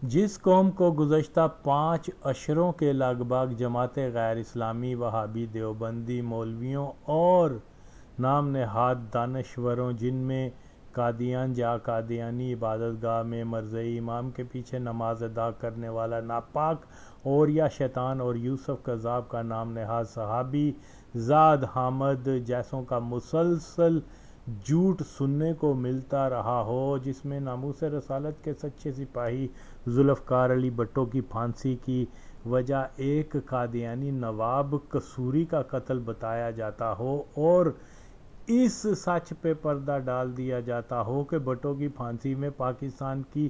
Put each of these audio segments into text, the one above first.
جس قوم کو گزشتہ 5 عشروں کے لگ بھگ جماعت غیر اسلامی، وہابی، دیوبندی مولویوں اور نام نہاد دانشوروں، جن میں قادیان جا قادیانی عبادت گاہ میں مرزئی امام کے پیچھے نماز ادا کرنے والا ناپاک اور یا شیطان، اور یوسف قذاب کا نام نہاد صحابی زاد حامد جیسوں کا مسلسل جھوٹ سننے کو ملتا رہا ہو، جس میں ناموس رسالت کے سچے سپاہی ذوالفقار علی بھٹو کی پھانسی کی وجہ ایک قادیانی نواب قصوری کا قتل بتایا جاتا ہو، اور اس سچ پہ پردہ ڈال دیا جاتا ہو کہ بھٹو کی پھانسی میں پاکستان کی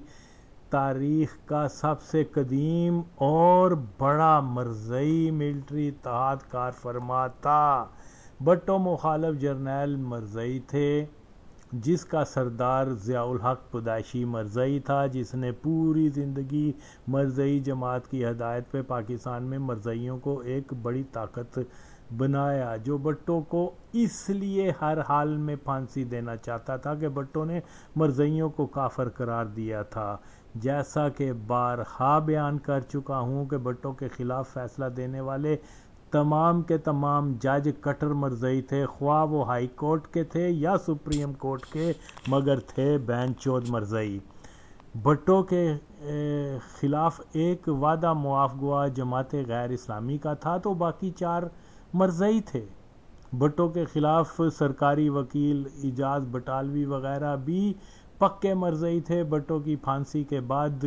تاریخ کا سب سے قدیم اور بڑا مرزئی ملٹری اتحاد کار فرما تھا۔ بھٹو مخالف جرنیل مرزئی تھے، جس کا سردار ضیاء الحق پیدائشی مرزئی تھا، جس نے پوری زندگی مرزئی جماعت کی ہدایت پہ پاکستان میں مرزئیوں کو ایک بڑی طاقت بنایا، جو بھٹو کو اس لیے ہر حال میں پھانسی دینا چاہتا تھا کہ بھٹو نے مرزئیوں کو کافر قرار دیا تھا۔ جیسا کہ بارہا بیان کر چکا ہوں کہ بھٹو کے خلاف فیصلہ دینے والے تمام کے تمام جج کٹر مرزئی تھے، خواہ وہ ہائی کورٹ کے تھے یا سپریم کورٹ کے، مگر تھے بین چود مرزئی۔ بھٹو کے خلاف ایک وعدہ معاف گوا جماعت غیر اسلامی کا تھا، تو باقی 4 مرزئی تھے۔ بھٹو کے خلاف سرکاری وکیل اعجاز بٹالوی وغیرہ بھی پکے مرزئی تھے۔ بھٹو کی پھانسی کے بعد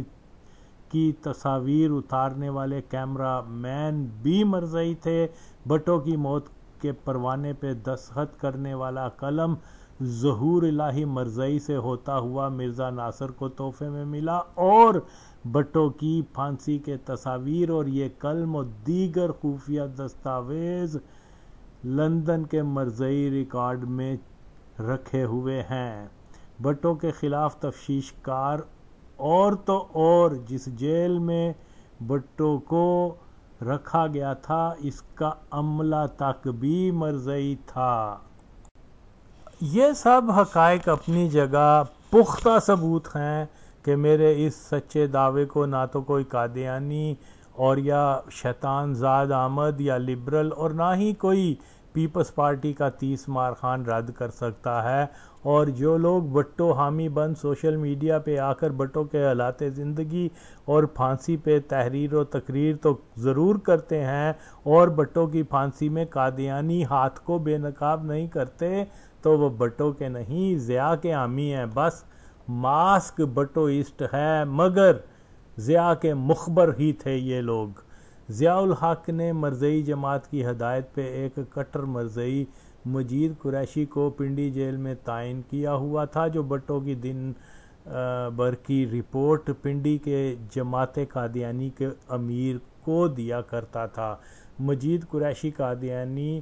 کی تصاویر اتارنے والے کیمرہ مین بھی مرزئی تھے۔ بھٹو کی موت کے پروانے پہ دستخط کرنے والا قلم ظہور الہی مرزئی سے ہوتا ہوا مرزا ناصر کو تحفے میں ملا، اور بھٹو کی پھانسی کے تصاویر اور یہ قلم و دیگر خفیہ دستاویز لندن کے مرزئی ریکارڈ میں رکھے ہوئے ہیں۔ بھٹو کے خلاف تفتیش کار اور تو اور جس جیل میں بھٹو کو رکھا گیا تھا، اس کا عملہ تک بھی مرزئی تھا۔ یہ سب حقائق اپنی جگہ پختہ ثبوت ہیں کہ میرے اس سچے دعوے کو نہ تو کوئی قادیانی اور یا شیطان زاد احمد یا لبرل، اور نہ ہی کوئی پیپلز پارٹی کا 30 مار خان رد کر سکتا ہے۔ اور جو لوگ بھٹو حامی بند سوشل میڈیا پہ آ کر بھٹو کے حالات زندگی اور پھانسی پہ تحریر و تقریر تو ضرور کرتے ہیں، اور بھٹو کی پھانسی میں قادیانی ہاتھ کو بے نقاب نہیں کرتے، تو وہ بھٹو کے نہیں ضیاء کے حامی ہیں۔ بس ماسک بھٹوئسٹ ہے، مگر ضیاء کے مخبر ہی تھے یہ لوگ۔ ضیاء الحق نے مرزئی جماعت کی ہدایت پہ ایک کٹر مرزئی مجید قریشی کو پنڈی جیل میں تعین کیا ہوا تھا، جو بھٹو کی دن بھر کی رپورٹ پنڈی کے جماعت قادیانی کے امیر کو دیا کرتا تھا۔ مجید قریشی قادیانی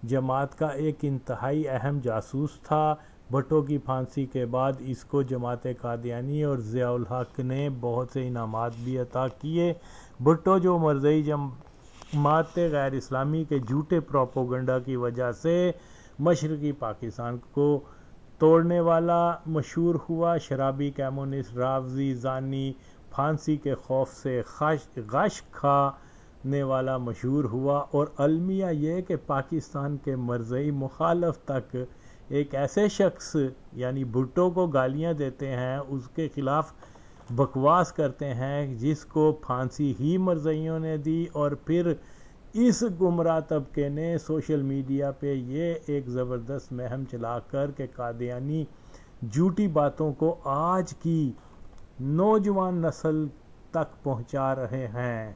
جماعت کا ایک انتہائی اہم جاسوس تھا۔ بھٹو کی پھانسی کے بعد اس کو جماعت قادیانی اور ضیاء الحق نے بہت سے انعامات بھی عطا کیے۔ بھٹو جو مرزئی جماعت غیر اسلامی کے جھوٹے پروپیگنڈا کی وجہ سے مشرقی پاکستان کو توڑنے والا مشہور ہوا، شرابی، کمیونسٹ، رافضی، زانی، پھانسی کے خوف سے غش کھانے والا مشہور ہوا، اور المیہ یہ کہ پاکستان کے مرزئی مخالف تک ایک ایسے شخص یعنی بھٹو کو گالیاں دیتے ہیں، اس کے خلاف بکواس کرتے ہیں، جس کو پھانسی ہی مرزئیوں نے دی، اور پھر اس گمراہ طبقے نے سوشل میڈیا پہ یہ ایک زبردست مہم چلا کر کہ قادیانی جھوٹی باتوں کو آج کی نوجوان نسل تک پہنچا رہے ہیں۔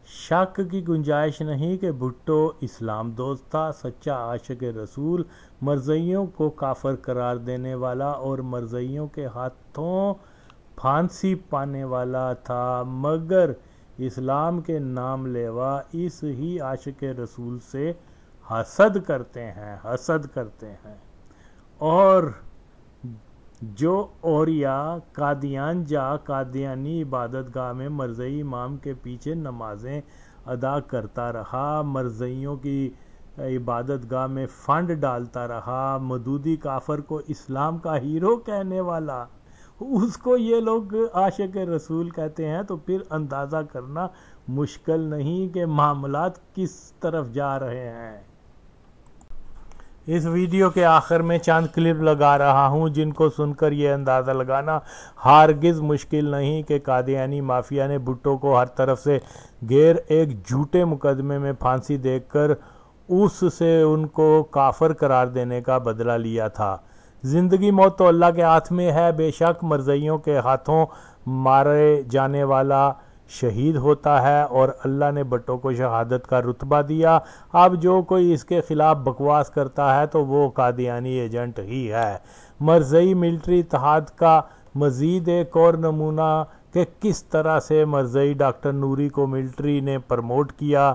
شک کی گنجائش نہیں کہ بھٹو اسلام دوست تھا، سچا عاشق رسول، مرزئیوں کو کافر قرار دینے والا اور مرزئیوں کے ہاتھوں پھانسی پانے والا تھا، مگر اسلام کے نام لیوا اس ہی عاشق رسول سے حسد کرتے ہیں۔ اور جو اوریاء قادیان جا قادیانی عبادت گاہ میں مرزئی امام کے پیچھے نمازیں ادا کرتا رہا، مرزئیوں کی عبادت گاہ میں فنڈ ڈالتا رہا، مودودی کافر کو اسلام کا ہیرو کہنے والا، اس کو یہ لوگ عاشق رسول کہتے ہیں، تو پھر اندازہ کرنا مشکل نہیں کہ معاملات کس طرف جا رہے ہیں۔ اس ویڈیو کے آخر میں چند کلپ لگا رہا ہوں جن کو سن کر یہ اندازہ لگانا ہرگز مشکل نہیں کہ قادیانی مافیا نے بھٹو کو ہر طرف سے گھیر ایک جھوٹے مقدمے میں پھانسی دے کر اس سے ان کو کافر قرار دینے کا بدلہ لیا تھا۔ زندگی موت تو اللہ کے ہاتھ میں ہے، بے شک مرزائیوں کے ہاتھوں مارے جانے والا شہید ہوتا ہے، اور اللہ نے بھٹو کو شہادت کا رتبہ دیا۔ اب جو کوئی اس کے خلاف بکواس کرتا ہے تو وہ قادیانی ایجنٹ ہی ہے۔ مرزائی ملٹری اتحاد کا مزید ایک اور نمونہ کہ کس طرح سے مرزائی ڈاکٹر نوری کو ملٹری نے پروموٹ کیا،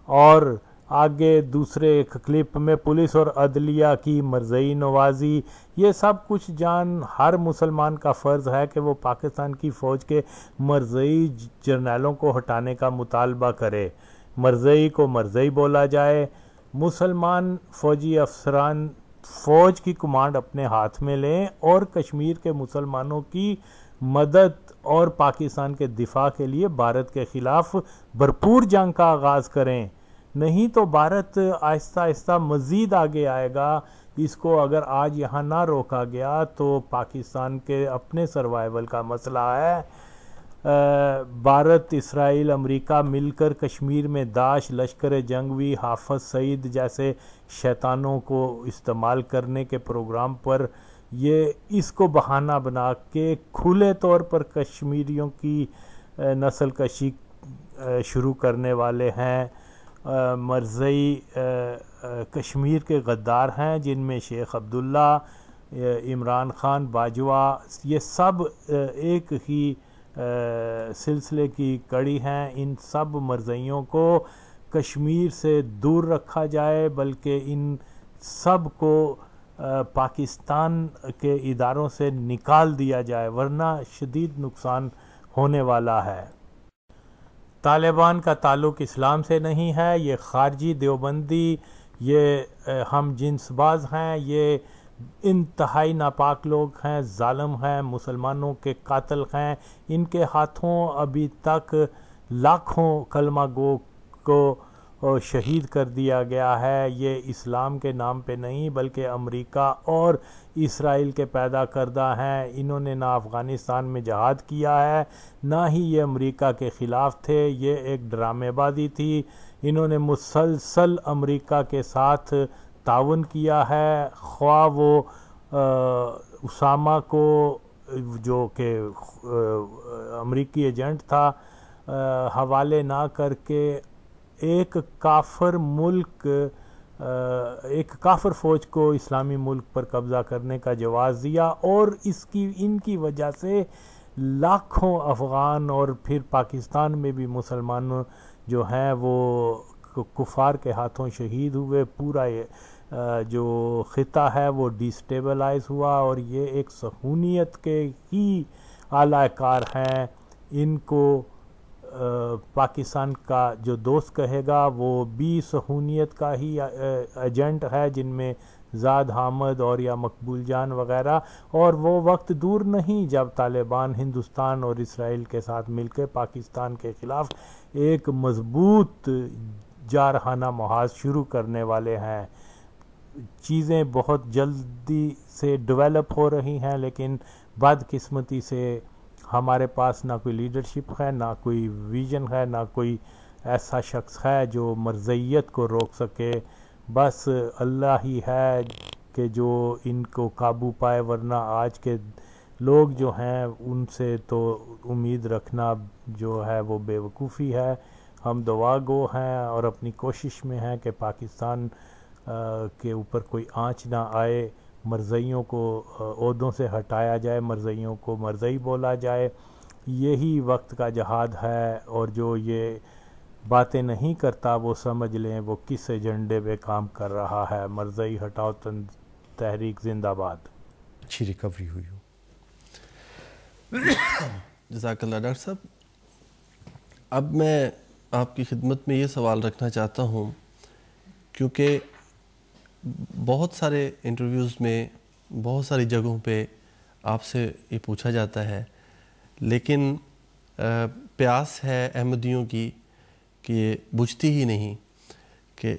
اور آگے دوسرے ایک کلپ میں پولیس اور عدلیہ کی مرزائی نوازی۔ یہ سب کچھ جان ہر مسلمان کا فرض ہے کہ وہ پاکستان کی فوج کے مرزائی جرنیلوں کو ہٹانے کا مطالبہ کرے، مرزائی کو مرزائی بولا جائے، مسلمان فوجی افسران فوج کی کمانڈ اپنے ہاتھ میں لیں اور کشمیر کے مسلمانوں کی مدد اور پاکستان کے دفاع کے لیے بھارت کے خلاف بھرپور جنگ کا آغاز کریں، نہیں تو بھارت آہستہ آہستہ مزید آگے آئے گا۔ اس کو اگر آج یہاں نہ روکا گیا تو پاکستان کے اپنے سروائیول کا مسئلہ ہے۔ بھارت، اسرائیل، امریکہ مل کر کشمیر میں داعش، لشکر جنگوی، حافظ سعید جیسے شیطانوں کو استعمال کرنے کے پروگرام پر یہ اس کو بہانہ بنا کے کھلے طور پر کشمیریوں کی نسل کشی شروع کرنے والے ہیں۔ مرزائی کشمیر کے غدار ہیں، جن میں شیخ عبداللہ، عمران خان، باجوہ، یہ سب ایک ہی سلسلے کی کڑی ہیں۔ ان سب مرزائیوں کو کشمیر سے دور رکھا جائے، بلکہ ان سب کو پاکستان کے اداروں سے نکال دیا جائے، ورنہ شدید نقصان ہونے والا ہے۔ طالبان کا تعلق اسلام سے نہیں ہے، یہ خارجی دیوبندی، یہ ہم جنس باز ہیں، یہ انتہائی ناپاک لوگ ہیں، ظالم ہیں، مسلمانوں کے قاتل ہیں۔ ان کے ہاتھوں ابھی تک لاکھوں کلمہ گو کو شہید کر دیا گیا ہے۔ یہ اسلام کے نام پہ نہیں بلکہ امریکہ اور اسرائیل کے پیدا کردہ ہیں۔ انہوں نے نہ افغانستان میں جہاد کیا ہے، نہ ہی یہ امریکہ کے خلاف تھے، یہ ایک ڈرامے بازی تھی۔ انہوں نے مسلسل امریکہ کے ساتھ تعاون کیا ہے، خواہ وہ اسامہ کو جو کہ امریکی ایجنٹ تھا حوالے نہ کر کے ایک کافر ملک، ایک کافر فوج کو اسلامی ملک پر قبضہ کرنے کا جواز دیا، اور ان کی وجہ سے لاکھوں افغان اور پھر پاکستان میں بھی مسلمان جو ہیں وہ کفار کے ہاتھوں شہید ہوئے۔ پورا جو خطہ ہے وہ ڈیسٹیبلائز ہوا، اور یہ ایک صہیونیت کے ہی اعلی کار ہیں۔ ان کو پاکستان کا جو دوست کہے گا وہ بھی صہیونیت کا ہی ایجنٹ ہے، جن میں زاد حامد اور یا مقبول جان وغیرہ، اور وہ وقت دور نہیں جب طالبان ہندوستان اور اسرائیل کے ساتھ مل کے پاکستان کے خلاف ایک مضبوط جارحانہ محاذ شروع کرنے والے ہیں۔ چیزیں بہت جلدی سے ڈیولپ ہو رہی ہیں، لیکن بدقسمتی سے ہمارے پاس نہ کوئی لیڈرشپ ہے، نہ کوئی ویژن ہے، نہ کوئی ایسا شخص ہے جو مرزائیت کو روک سکے۔ بس اللہ ہی ہے کہ جو ان کو قابو پائے، ورنہ آج کے لوگ جو ہیں ان سے تو امید رکھنا جو ہے وہ بے وقوفی ہے۔ ہم دعا گو ہیں اور اپنی کوشش میں ہیں کہ پاکستان کے اوپر کوئی آنچ نہ آئے، مرزائیوں کو عہدوں سے ہٹایا جائے، مرزائیوں کو مرزائی بولا جائے۔ یہی وقت کا جہاد ہے، اور جو یہ باتیں نہیں کرتا وہ سمجھ لیں وہ کس ایجنڈے پہ کام کر رہا ہے۔ مرزائی ہٹاؤ تحریک زندہ باد۔ اچھی ریکوری ہوئی ہو۔ جزاک اللہ ڈاکٹر صاحب۔ اب میں آپ کی خدمت میں یہ سوال رکھنا چاہتا ہوں، کیونکہ بہت سارے انٹرویوز میں بہت ساری جگہوں پہ آپ سے یہ پوچھا جاتا ہے، لیکن پیاس ہے احمدیوں کی کہ یہ بجھتی ہی نہیں کہ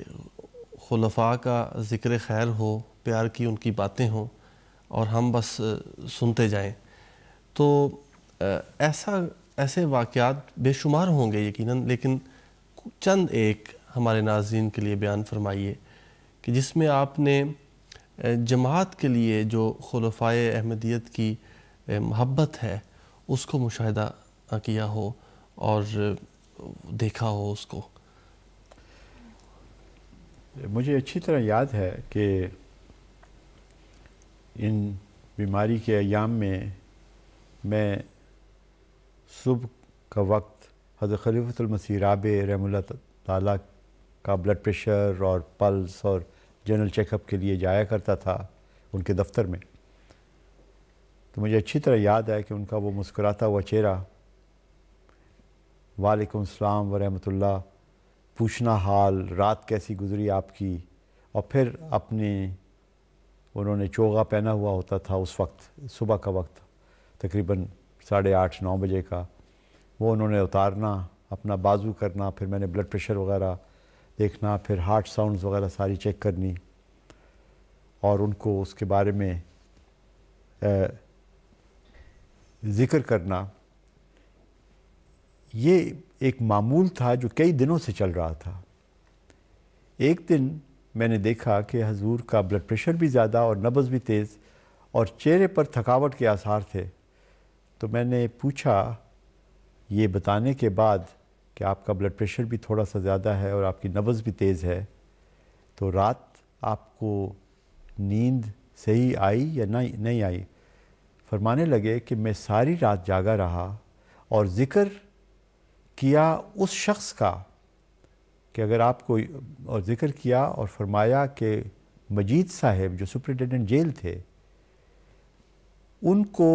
خلفاء کا ذکر خیر ہو، پیار کی ان کی باتیں ہوں اور ہم بس سنتے جائیں. تو ایسے واقعات بے شمار ہوں گے یقیناً، لیکن چند ایک ہمارے ناظرین کے لیے بیان فرمائیے کہ جس میں آپ نے جماعت کے لیے جو خلفائے احمدیت کی محبت ہے اس کو مشاہدہ کیا ہو اور دیکھا ہو اس کو. مجھے اچھی طرح یاد ہے کہ ان بیماری کے ایام میں صبح کا وقت حضرت خلیفۃ المسیح رابع رحمہ اللہ تعالیٰ کا بلڈ پریشر اور پلس اور جنرل چیک اپ کے لیے جایا کرتا تھا ان کے دفتر میں. تو مجھے اچھی طرح یاد ہے کہ ان کا وہ مسکراتا ہوا چہرہ، وعلیکم السلام ورحمۃ اللہ، پوچھنا حال، رات کیسی گزری آپ کی، اور پھر انہوں نے چوغا پہنا ہوا ہوتا تھا اس وقت، صبح کا وقت تقریباً 8:30 9 بجے کا، وہ انہوں نے اتارنا، اپنا بازو کرنا، پھر میں نے بلڈ پریشر وغیرہ دیکھنا، پھر ہارٹ ساؤنڈز وغیرہ ساری چیک کرنی اور ان کو اس کے بارے میں ذکر کرنا. یہ ایک معمول تھا جو کئی دنوں سے چل رہا تھا. ایک دن میں نے دیکھا کہ حضور کا بلڈ پریشر بھی زیادہ اور نبض بھی تیز اور چہرے پر تھکاوٹ کے آثار تھے. تو میں نے پوچھا یہ بتانے کے بعد کہ آپ کا بلڈ پریشر بھی تھوڑا سا زیادہ ہے اور آپ کی نبض بھی تیز ہے، تو رات آپ کو نیند صحیح آئی یا نہیں آئی؟ فرمانے لگے کہ میں ساری رات جاگا رہا اور ذکر کیا اس شخص کا کہ اگر آپ کو، اور ذکر کیا اور فرمایا کہ مجید صاحب جو سپرنٹینڈنٹ جیل تھے ان کو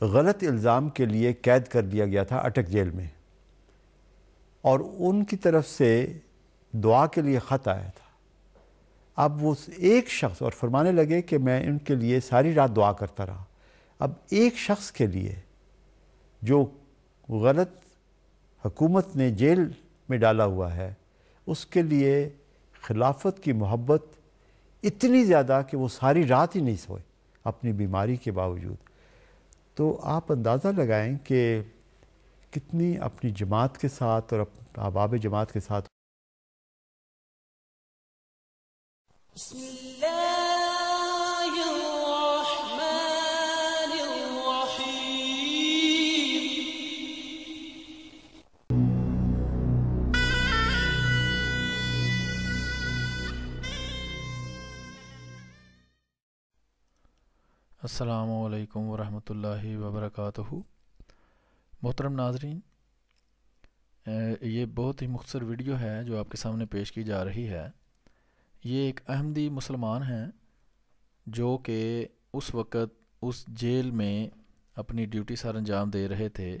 غلط الزام کے لیے قید کر دیا گیا تھا اٹک جیل میں، اور ان کی طرف سے دعا کے لیے خط آیا تھا. اب وہ ایک شخص، اور فرمانے لگے کہ میں ان کے لیے ساری رات دعا کرتا رہا. اب ایک شخص کے لیے جو غلط حکومت نے جیل میں ڈالا ہوا ہے، اس کے لیے خلافت کی محبت اتنی زیادہ کہ وہ ساری رات ہی نہیں سوئے اپنی بیماری کے باوجود. تو آپ اندازہ لگائیں کہ کتنی اپنی جماعت کے ساتھ اور احباب جماعت کے ساتھ. بسم اللہ الرحمن الرحیم. السلام علیکم ورحمۃ اللہ وبرکاتہ. محترم ناظرین، یہ بہت ہی مختصر ویڈیو ہے جو آپ کے سامنے پیش کی جا رہی ہے. یہ ایک احمدی مسلمان ہیں جو کہ اس وقت اس جیل میں اپنی ڈیوٹی سر انجام دے رہے تھے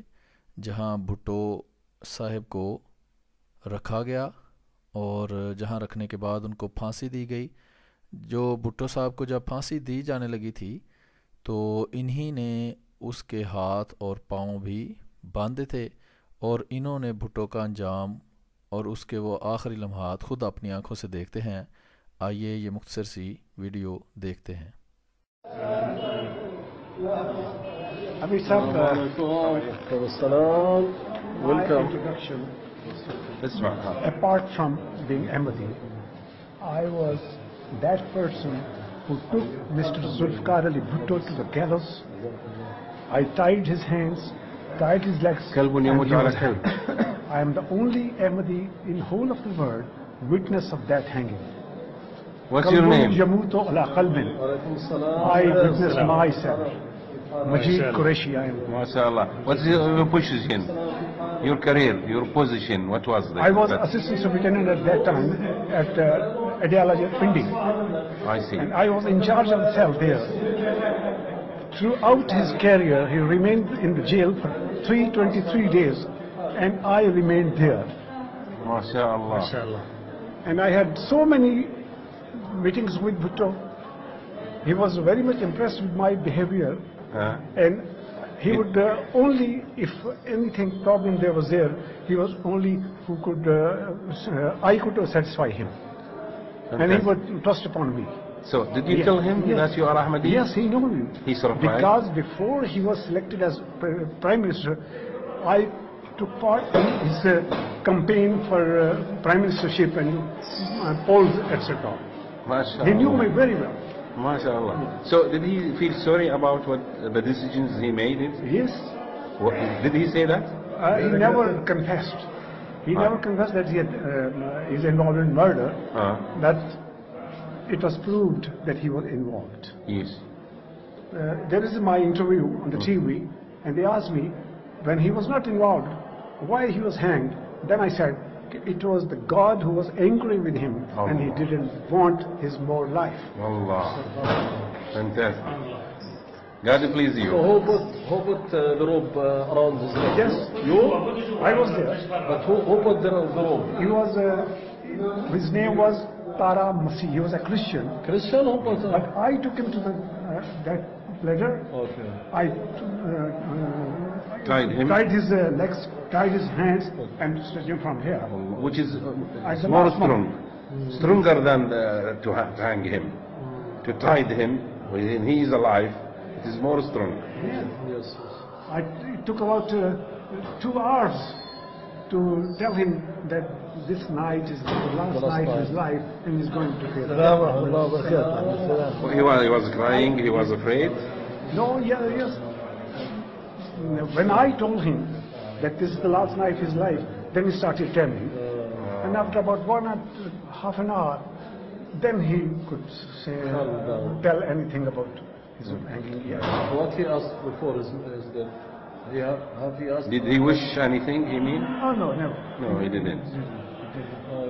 جہاں بھٹو صاحب کو رکھا گیا، اور جہاں رکھنے کے بعد ان کو پھانسی دی گئی. جو بھٹو صاحب کو جب پھانسی دی جانے لگی تھی تو انہی نے اس کے ہاتھ اور پاؤں بھی باندھے تھے، اور انہوں نے بھٹو کا انجام اور اس کے وہ آخری لمحات خود اپنی آنکھوں سے دیکھتے ہیں. آئیے یہ مختصر سی ویڈیو دیکھتے ہیں. Amir Sahab, introduction. Apart from being Ahmadi, I was that person who took Mr. Zulfikar Ali Bhutto to the gallows. I tied his hands, tied his legs, and he was hanged. I am the only Ahmadi in whole of the world witness of that hanging. What's your name? Yamutu ala qalbin. I witnessed myself. Majid Qureshi, I am. MashaAllah. What's your position? Your career, your position, what was that? I was assistant superintendent at that time at Adiala Pindi. I see. And I was in charge of the cell there. Throughout his career, he remained in the jail for 323 days, and I remained there. MashaAllah. And I had so many meetings with Bhutto. He was very much impressed with my behavior, And he would only, if anything problem there was there, he was only who could, I could satisfy him. And he would trust upon me. So, did you tell him that you are Ahmadi? Yes, he knew me. He surprised? Because before he was selected as Prime Minister, I took part in his campaign for Prime Ministership and polls, etc. MashaAllah. He knew me very well. MashaAllah. So, did he feel sorry about what the decisions he made? Yes. Did he say that? He never confessed. He never confessed that he had, is involved in murder. That it was proved that he was involved. Yes. There is my interview on the TV, and they asked me, when he was not involved, why he was hanged. Then I said, it was the God who was angry with him, and he didn't want his more life. Allah. Fantastic. God please you. So who put the rope around his neck? Yes, I was there. But who put the rope? He was, his name was Tara Masih. He was a Christian. Christian who put But I took him to the, that ladder. Okay. I Tied him? tied his legs, tied his hands, and stretched him from here. Which is the more last strong. Stronger than to hang him. To tie him when he is alive, it is more strong. Yes. It took about 2 hours to tell him that this night is the last night of his life and he's going to fail. He was crying, he was afraid. No, yes. When I told him that this is the last night of his life, then he started telling. And after about half an hour, then he could say, tell anything about his hanging here. What he asked before is that have he asked? Did he wish anything, you mean? Oh, no, never. No, he didn't.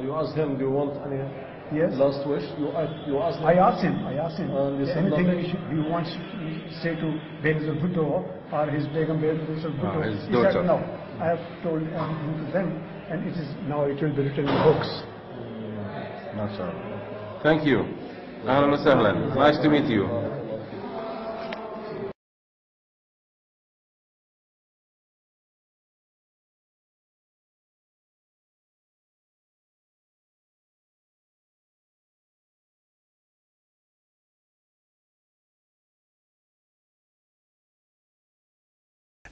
You asked him, do you want any last wish? You asked him? I asked him. And he said Anything nothing? he wants to say to Benazir Bhutto or his Begum Benazir Bhutto. his He daughter. said, no, I have told everything to them, and it will be written in books. MashaAllah. Thank you. Ahlan wa sahlan. Nice to meet you.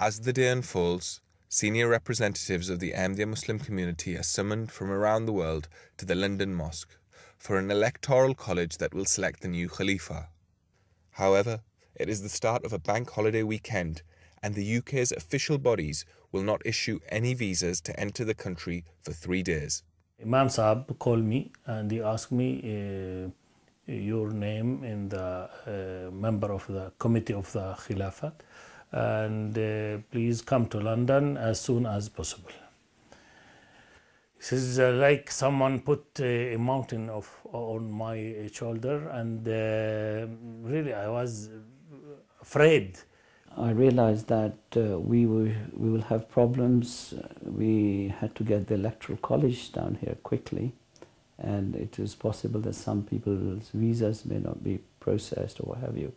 As the day unfolds, senior representatives of the Ahmadiyya Muslim community are summoned from around the world to the London Mosque for an electoral college that will select the new Khalifa. However, It is the start of a bank holiday weekend, and the UK's official bodies will not issue any visas to enter the country for 3 days. Imam Saab called me and he asked me your name in the member of the committee of the Khilafat, and please come to London as soon as possible. This is like someone put a mountain on my shoulder, and really I was afraid. I realized that we will have problems. We had to get the electoral college down here quickly, and it is possible that some people's visas may not be processed or what have you.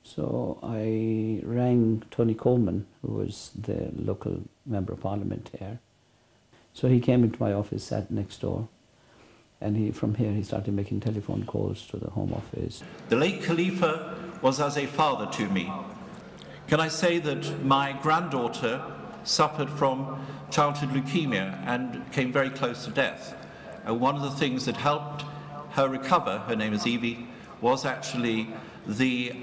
So I rang Tony Coleman, who was the local member of parliament here. So he came into my office, sat next door, and from here he started making telephone calls to the Home Office. The late Khalifa was as a father to me. Can I say that my granddaughter suffered from childhood leukemia and came very close to death? And one of the things that helped her recover, her name is Evie, was actually the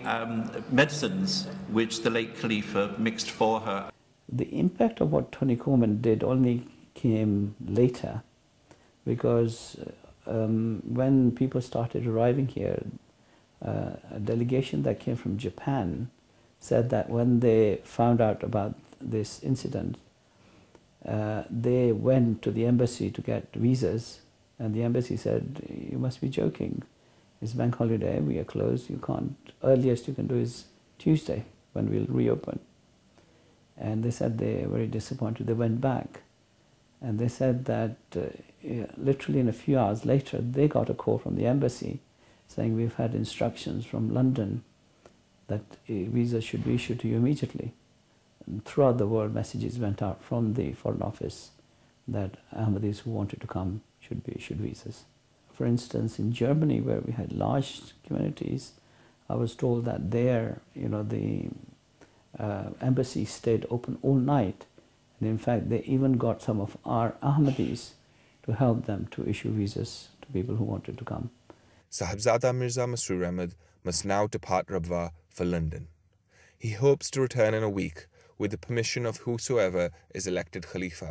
medicines which the late Khalifa mixed for her. The impact of what Tony Coleman did only came later, because when people started arriving here, a delegation that came from Japan said that when they found out about this incident, they went to the embassy to get visas, and the embassy said, "You must be joking. It's bank holiday, we are closed, you can't, earliest you can do is Tuesday when we'll reopen." And they said they were very disappointed. They went back, and they said that literally in a few hours later, they got a call from the embassy saying, "We've had instructions from London that a visa should be issued to you immediately." And throughout the world, messages went out from the Foreign Office that Ahmadis who wanted to come should be issued visas. For instance, in Germany, where we had large communities, I was told that there, the embassy stayed open all night. And in fact, they even got some of our Ahmadis to help them to issue visas to people who wanted to come. Sahibzada Mirza Masroor Ahmad must now depart Rabwa for London. He hopes to return in a week with the permission of whosoever is elected Khalifa.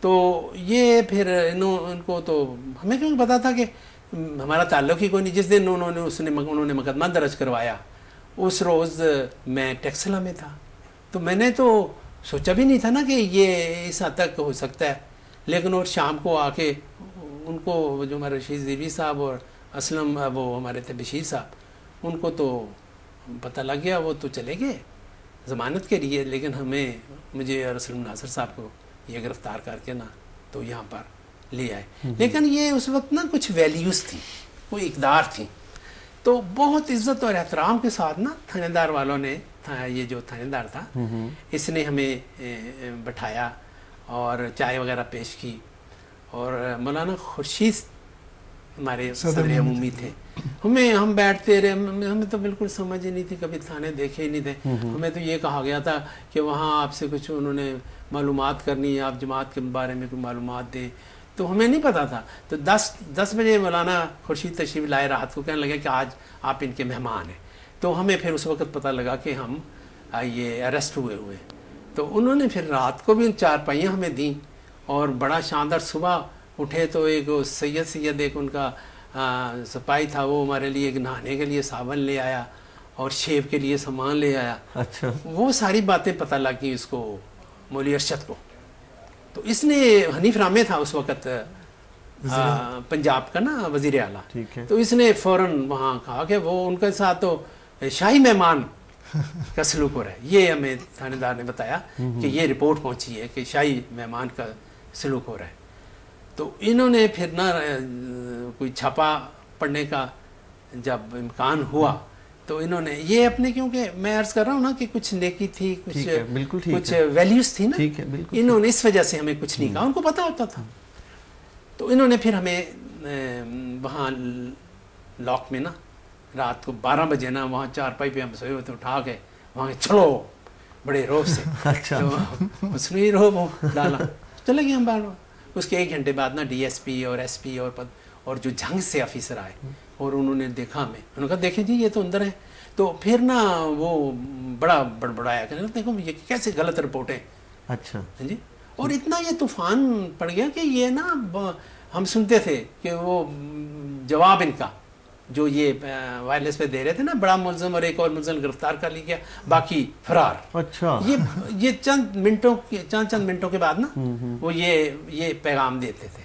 تو یہ پھر ان کو تو ہمیں کیوں پتا تھا کہ ہمارا تعلق ہی کوئی نہیں. جس دن انہوں نے مقدمہ درج کروایا اس روز میں ٹیکسلا میں تھا, تو میں نے تو سوچا بھی نہیں تھا نا کہ یہ اس حد تک ہو سکتا ہے. لیکن اور شام کو آ کے ان کو جو ہمارے رشید زیبی صاحب اور اسلم وہ ہمارے تھے بشیر صاحب, ان کو تو پتہ لگ گیا, وہ تو چلے گئے ضمانت کے لیے, لیکن مجھے اور اسلم ناصر صاحب کو یہ گرفتار کر کے نا تو یہاں پر لے آئے. لیکن یہ اس وقت نا کچھ ویلیوز تھیں, کوئی اقدار تھیں, تو بہت عزت اور احترام کے ساتھ نا تھانے دار والوں نے, یہ جو تھانے دار تھا اس نے ہمیں بٹھایا اور چائے وغیرہ پیش کی. اور مولانا خورشید ہمارے صدر عمومی تھے, ہم بیٹھتے رہے, ہمیں تو بالکل سمجھ ہی نہیں تھی, کبھی تھانے دیکھے ہی نہیں تھے. ہمیں تو یہ کہا گیا تھا کہ وہاں آپ سے کچھ انہوں نے معلومات کرنی ہے, آپ جماعت کے بارے میں کوئی معلومات دیں, تو ہمیں نہیں پتا تھا. تو 10 بجے مولانا خورشید تشریف لائے رات کو, کہنے لگے کہ آج آپ ان کے مہمان ہیں. تو ہمیں پھر اس وقت پتہ لگا کہ ہم یہ اریسٹ ہوئے. تو انہوں نے پھر رات کو بھی 4 پائیاں ہمیں دیں, اور بڑا شاندار صبح اٹھے تو ایک سید ایک ان کا سپاہی تھا, وہ ہمارے لیے ایک نہانے کے لیے صابن لے آیا اور شیو کے لیے سامان لے آیا. اچھا, وہ ساری باتیں پتہ لگ گئی اس کو, مولوی ارشد کو. تو اس نے حنیف رامے تھا اس وقت پنجاب کا نا وزیر اعلیٰ, تو اس نے فوراً وہاں کہا کہ وہ ان کے ساتھ تو شاہی مہمان کا سلوک ہو رہا ہے. یہ ہمیں تھانے دار نے بتایا کہ یہ رپورٹ پہنچی ہے کہ شاہی مہمان کا سلوک ہو رہا ہے. تو انہوں نے پھر نا کوئی چھاپا پڑنے کا جب امکان ہوا تو انہوں نے یہ اپنے, کیونکہ میں عرض کر رہا ہوں نا کہ کچھ نیکی تھی, کچھ ویلیوز تھی نا, انہوں نے اس وجہ سے ہمیں کچھ نہیں کہا, ان کو پتہ ہوتا تھا. تو انہوں نے پھر ہمیں وہاں لاک میں نا رات کو 12 بجے نا وہاں 4 پائی پہ ہم سوئے ہوئے تھے, اٹھا کے وہاں چلو بڑے روب سے. تو اس نے ہی روب ڈالا, چلے گئے ہم باہر. اس کے 1 گھنٹے بعد نا ڈی ایس پی اور ایس پی اور جو جنگ سے آفیسر آئے, اور انہوں نے دیکھا ہمیں, انہوں نے کہا دیکھیں جی یہ تو اندر ہیں. تو پھر نا وہ بڑا بڑبڑایا کہ دیکھو یہ کیسے غلط رپورٹیں. اچھا جی, اور اتنا یہ طوفان پڑ گیا کہ یہ نا ہم سنتے تھے کہ وہ جواب ان کا جو یہ وائرلیس پہ دے رہے تھے نا, بڑا ملزم اور ایک اور ملزم گرفتار کر لی گیا, باقی فرار. اچھا, یہ چند منٹوں کے بعد نا وہ یہ پیغام دیتے تھے.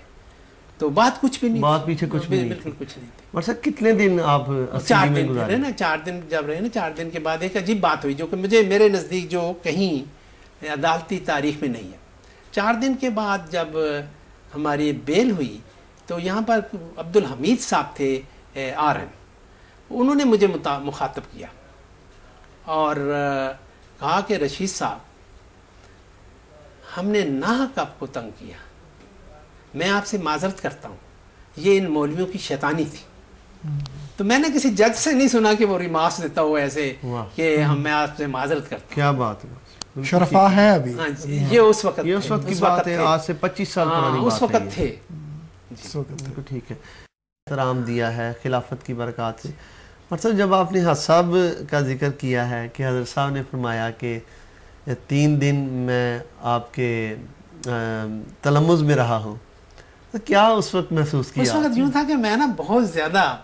تو بات کچھ بھی نہیں, بات پیچھے کچھ بھی بالکل کچھ نہیں تھی. اور سر کتنے دن آپ 4 دن رہے نا, 4 دن جب رہے نا, 4 دن کے بعد ایک عجیب بات ہوئی جو کہ میرے نزدیک جو کہیں عدالتی تاریخ میں نہیں ہے. 4 دن کے بعد جب ہماری بیل ہوئی تو یہاں پر عبدالحمید صاحب تھے RN, انہوں نے مجھے مخاطب کیا اور کہا کہ رشید صاحب ہم نے ناحق آپ کو تنگ کیا, میں آپ سے معذرت کرتا ہوں, یہ ان مولویوں کی شیطانی تھی. تو میں نے کسی جج سے نہیں سنا کہ وہ ریمارکس دیتا ہوا ایسے کہ میں آپ سے معذرت کرتا ہوں. کیا بات ہے, شرفا ہے ابھی. ہاں جی, یہ اس وقت کی بات ہے, آج سے 25 سال پرانی بات ہے. اس وقت تھے. ٹھیک ہے, احترام دیا ہے خلافت کی برکات سے. مطلب جب آپ نے حضرت صاحب کا ذکر کیا ہے کہ حضرت صاحب نے فرمایا کہ 3 دن میں آپ کے تلمذ میں رہا ہوں, تو کیا اس وقت محسوس کیا؟ اس وقت یوں تھا کہ میں نا بہت زیادہ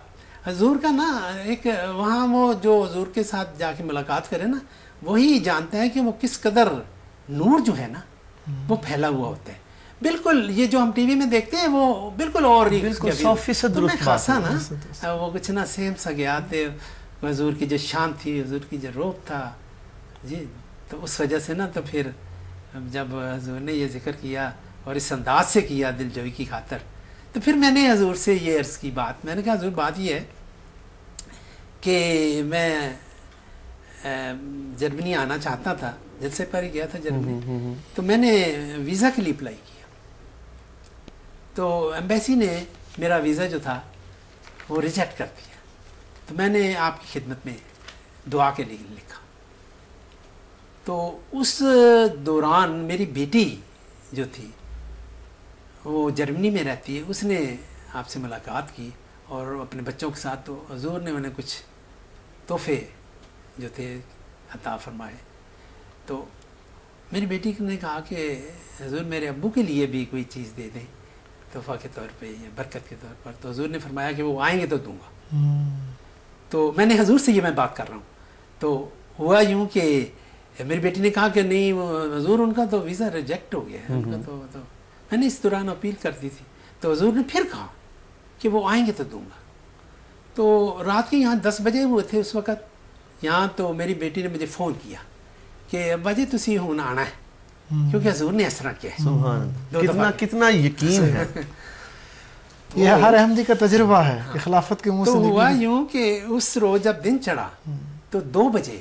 حضور کا نا ایک وہاں وہ جو حضور کے ساتھ جا کے ملاقات کرے نا وہی جانتا ہے کہ وہ کس قدر نور جو ہے نا وہ پھیلا ہوا ہوتا ہے. بالکل یہ جو ہم ٹی وی میں دیکھتے ہیں وہ بالکل اور 100% درست بات ہے نا, وہ کچھ نہ سیم سا گیا تھے. حضور کی جو شان تھی, حضور کی جو روب تھا جی, تو اس وجہ سے نا تو پھر جب حضور نے یہ ذکر کیا اور اس انداز سے کیا دل جوئی کی خاطر, تو پھر میں نے حضور سے یہ عرض کی بات, میں نے کہا حضور بات یہ ہے کہ میں جرمنی آنا چاہتا تھا, جلسے پر ہی گیا تھا جرمنی, تو میں نے ویزا کے لیے اپلائی کیا. تو ایمبیسی نے میرا ویزا جو تھا وہ ریجیکٹ کر دیا. تو میں نے آپ کی خدمت میں دعا کے لیے لکھا. تو اس دوران میری بیٹی جو تھی وہ جرمنی میں رہتی ہے, اس نے آپ سے ملاقات کی اور اپنے بچوں کے ساتھ, تو حضور نے انہیں کچھ تحفے جو تھے عطا فرمائے. تو میری بیٹی نے کہا کہ حضور میرے ابو کے لیے بھی کوئی چیز دے دیں تحفہ کے طور پہ یا برکت کے طور پر. تو حضور نے فرمایا کہ وہ آئیں گے تو دوں گا. تو میں نے حضور سے یہ میں بات کر رہا ہوں. تو ہوا یوں کہ میری بیٹی نے کہا کہ نہیں حضور ان کا تو ویزا ریجیکٹ ہو گیا ہے, ان کا تو میں نے اس دوران اپیل کر دی تھی. تو حضور نے پھر کہا کہ وہ آئیں گے تو دوں گا. تو رات کے یہاں 10 بجے ہوئے تھے اس وقت یہاں. تو میری بیٹی نے مجھے فون کیا کہ ابا جی تسی ہوں آنا ہے کیونکہ حضور نے اس طرح کیا ہے. سبحان کتنا یقین ہے. یہ ہر احمدی کا تجربہ ہے کہ خلافت کے منہ سے. تو ہوا یوں کہ اس روز جب دن چڑھا تو 2 بجے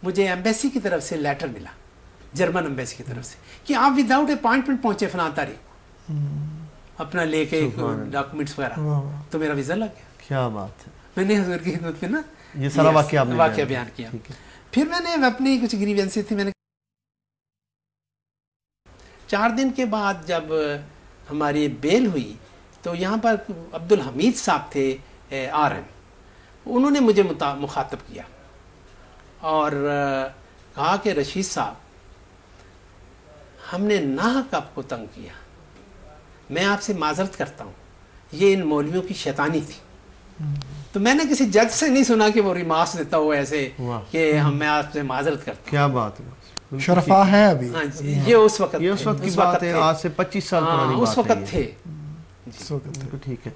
مجھے ایمبیسی کی طرف سے لیٹر ملا, جرمن ایمبیسی کی طرف سے, کہ آپ وداؤٹ اپوائنٹمنٹ پہنچے فلاں تاریخ کو اپنا لے کے ڈاکومنٹس وغیرہ. تو میرا ویزا لگ گیا. کیا بات ہے. میں نے حضور کی خدمت میں نا یہ سارا واقعہ بیان کیا. پھر میں نے اپنی کچھ گریوینسی تھی, میں نے 4 دن کے بعد جب ہماری بیل ہوئی تو یہاں پر عبدالحمید صاحب تھے RM, انہوں نے مجھے مخاطب کیا اور کہا کہ رشید صاحب ہم نے ناحق آپ کو تنگ کیا, میں آپ سے معذرت کرتا ہوں, یہ ان مولویوں کی شیطانی تھی. تو میں نے کسی جج سے نہیں سنا کہ وہ ریمارکس دیتا ہوا ایسے کہ میں آپ سے معذرت کرتا ہوں. کیا بات ہے. شرفا ہیں ابھی. ہاں جی, یہ اس وقت کی بات ہے, آج سے 25 سال پرانی بات ہے. اس وقت تھے. ٹھیک ہے.